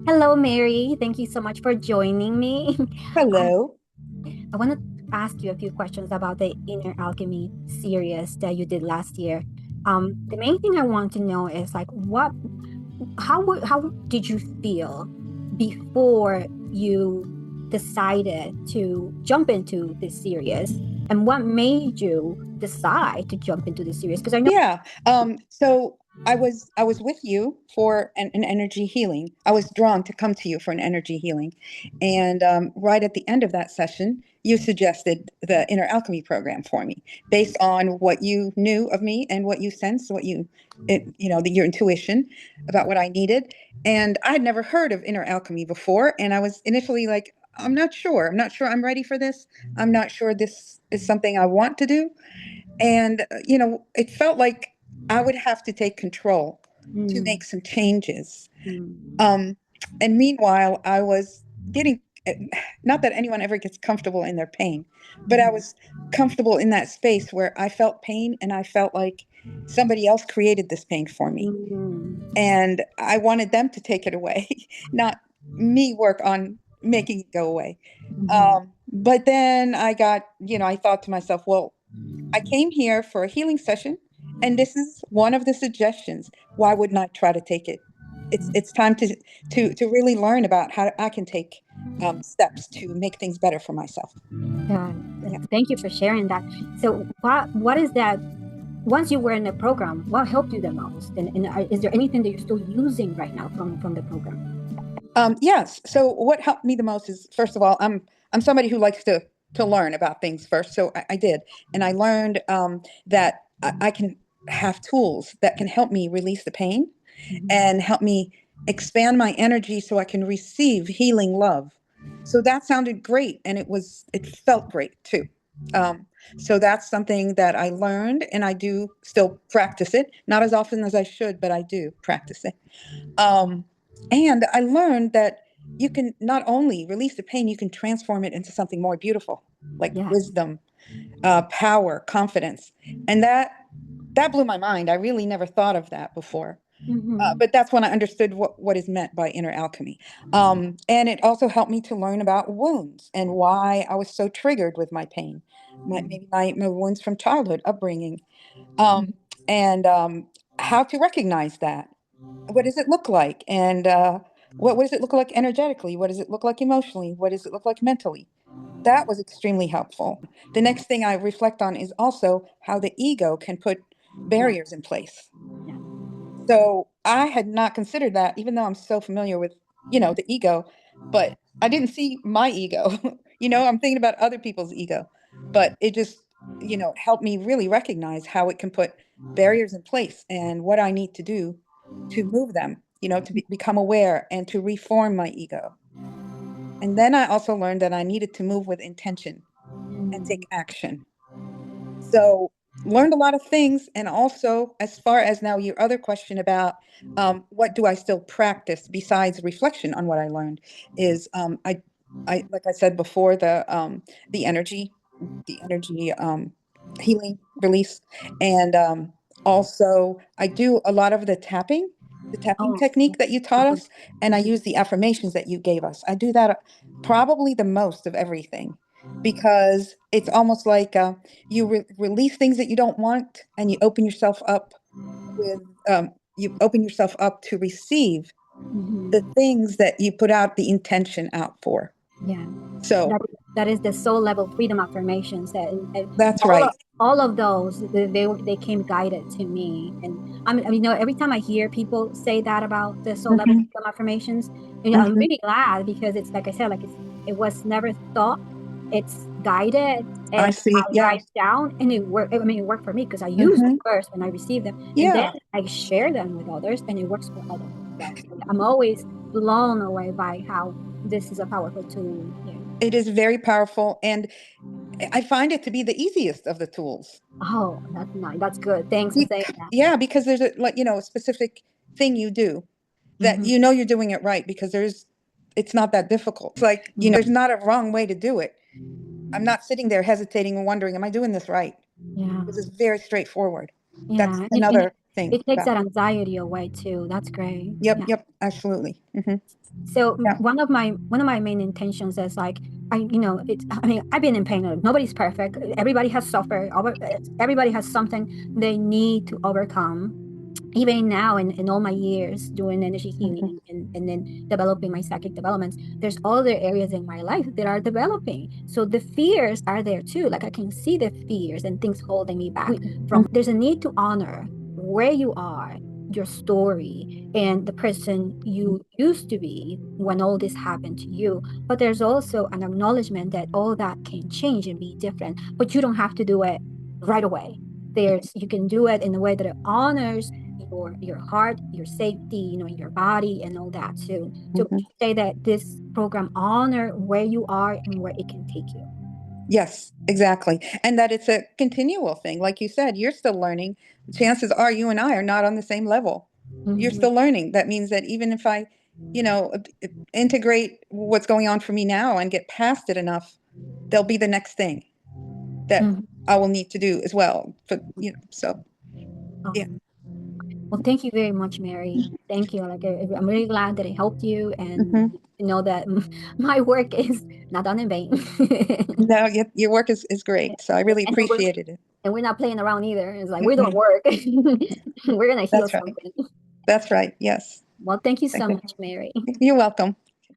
Hello, Mary. Thank you so much for joining me. Um, Hello. I want to ask you a few questions about the Inner Alchemy series that you did last year. The main thing I want to know is like, how did you feel before you decided to jump into this series, and what made you decide to jump into this series? Because I know. Yeah. So I was with you for an energy healing. I was drawn to come to you for an energy healing. And right at the end of that session, you suggested the Inner Alchemy program for me based on what you knew of me and what you sensed, your intuition about what I needed. And I had never heard of Inner Alchemy before. And I was initially like, I'm not sure. I'm not sure I'm ready for this. I'm not sure this is something I want to do. And, it felt like I would have to take control to Mm, make some changes. mm, Um, and meanwhile, I was getting, eh, not that anyone ever gets comfortable in their pain, but I mhm, was comfortable in that space where I felt pain and I felt like somebody else created this pain for me. mm, And I wanted them to take it away, not me work on making it go away. mhm. But then I thought to myself, well, I came here for a healing session, and this is one of the suggestions. Why wouldn't I try to take it? It's time to really learn about how I can take steps to make things better for myself. Yeah, Yeah. thank you for sharing that. So, what is that? Once you were in the program, what helped you the most? And is there anything that you're still using right now from the program? Yes. So what helped me the most is, first of all, I'm somebody who likes to learn about things first. So I did, and I learned that I can have tools that can help me release the pain Mhm. and help me expand my energy so I can receive healing love. So that sounded great, and it felt great too. Um, so that's something that I learned, and I do still practice it, not as often as I should, but I do practice it. Um, and I learned that you can not only release the pain, you can transform it into something more beautiful, like Yeah. wisdom, power, confidence, and that blew my mind. I really never thought of that before. Hmm. But that's when I understood what is meant by inner alchemy. And it also helped me to learn about wounds and why I was so triggered with my pain, maybe my wounds from childhood, upbringing, um, and how to recognize that. What does it look like? And what does it look like energetically? What does it look like emotionally? What does it look like mentally? That was extremely helpful. The next thing I reflect on is also how the ego can put Yeah. barriers in place. Yeah. So I had not considered that, even though I'm so familiar with, the ego, but I didn't see my ego. I'm thinking about other people's ego, but it just, helped me really recognize how it can put barriers in place and what I need to do to move them, become aware and to reform my ego. And then I also learned that I needed to move with intention and Mm. take action. So learned a lot of things. And also, as far as now your other question about what do I still practice besides reflection on what I learned is I like I said before, the energy, the energy healing release. And also I do a lot of the tapping Oh. technique that you taught Mhm. us, and I use the affirmations that you gave us. I do that probably the most of everything because it's almost like you release things that you don't want, and with you open yourself up to receive the Mhm. things that you put out the intention out for. Yeah, So that is the soul level freedom affirmations. And that's all of, right. all of those, they came guided to me. And every time I hear people say that about the soul level Hmm. freedom affirmations, I'm Hmm. really glad, because it's like I said, it was never thought, it's guided, I and see. I Yeah. write down, and it worked. I mean, it worked for me because I used them Hmm. first when I received them, and then Yeah. I share them with others, and it works for others as well. So I'm always blown away by how this is a powerful tool. Yeah. It is very powerful, and I find it to be the easiest of the tools. Oh, that's nice. That's good. Thanks for saying that. Yeah, because there's a specific thing you do that Hmm. you're doing it right, because it's not that difficult. It's like, there's not a wrong way to do it. I'm not sitting there hesitating and wondering, am I doing this right? Yeah. Because it's very straightforward. That's Yeah. And another. thing It takes about that it. anxiety away too. That's great. Yep, Yeah. yep, absolutely. So Yeah. one of my main intentions is like I mean I've been in pain. Nobody's perfect. Everybody has suffered. Everybody has something they need to overcome. Even now in all my years doing energy healing Mhm, and then developing my psychic developments, there's other areas in my life that are developing. So the fears are there too. Like I can see the fears and things holding me back mhm, from, there's a need to honor where you are, your story, and the person you used to be when all this happened to you. But there's also an acknowledgement that all that can change and be different, but you don't have to do it right away. There's, you can do it in a way that it honors your heart, your safety, your body and all that too. So would mhm. you say that this program honor where you are and where it can take you? Yes, exactly. And that it's a continual thing. Like you said, you're still learning. Chances are you and I are not on the same level. You're Mhm. still learning. That means that even if I, you know, integrate what's going on for me now and get past it enough, there'll be the next thing that Mhm. I will need to do as well. So Oh, yeah. well, thank you very much, Mary. Thank you. Like I'm really glad that it helped you, and Hmm. to know that my work is not done in vain. No, your work is great. So I really and we're appreciated it. and we're not playing around either. It's like we're doing Mm-mm. work. We're gonna heal That's right. something. That's right. Yes. Well, thank you so Okay. much, Mary. You're welcome.